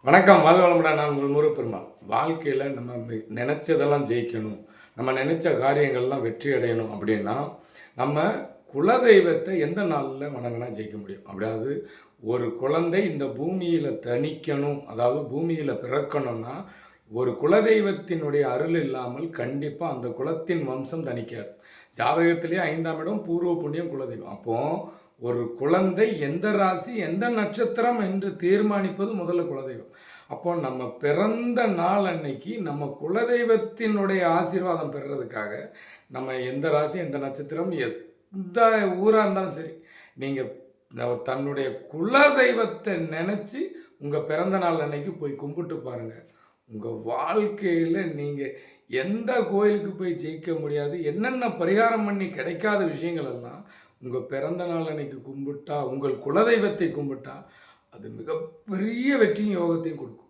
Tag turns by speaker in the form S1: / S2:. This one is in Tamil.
S1: வணக்கம். வாழ்க வளமுடன். நான் உங்கள் முருகப்பெருமாள். வாழ்க்கையில் நம்ம நினச்சதெல்லாம் ஜெயிக்கணும், நம்ம நினச்ச காரியங்கள்லாம் வெற்றி அடையணும் அப்படின்னா, நம்ம குலதெய்வத்தை எந்த நாளில் வணங்கினா ஜெயிக்க முடியும்? அப்படியாவது ஒரு குழந்தை இந்த பூமியில் தணிக்கணும், அதாவது பூமியில் பிறக்கணும்னா, ஒரு குலதெய்வத்தினுடைய அருள் இல்லாமல் கண்டிப்பாக அந்த குலத்தின் வம்சம் தணிக்காது. ஜாதகத்திலேயே 5ஆம் இடம் பூர்வ புண்ணியம் குலதெய்வம். அப்போது ஒரு குழந்தை எந்த ராசி எந்த நட்சத்திரம் என்று தீர்மானிப்பது முதல்ல குலதெய்வம். அப்போ நம்ம பிறந்த நாள் அன்னைக்கு நம்ம குலதெய்வத்தினுடைய ஆசீர்வாதம் பெறுறதுக்காக நம்ம எந்த ராசி எந்த நட்சத்திரம் எந்த ஊராக இருந்தாலும் சரி, நீங்கள் தன்னுடைய குலதெய்வத்தை நினச்சி உங்கள் பிறந்த நாள் அன்னைக்கு போய் கும்பிட்டு பாருங்கள். உங்கள் வாழ்க்கையில் நீங்கள் எந்த கோயிலுக்கு போய் ஜெயிக்க முடியாது, என்னென்ன பரிகாரம் பண்ணி கிடைக்காத விஷயங்கள் எல்லாம் உங்கள் பிறந்த நாள் அன்னைக்கு கும்பிட்டா, உங்கள் குலதெய்வத்தை கும்பிட்டா, அது மிகப்பெரிய வெற்றியும் யோகத்தையும் கொடுக்கும்.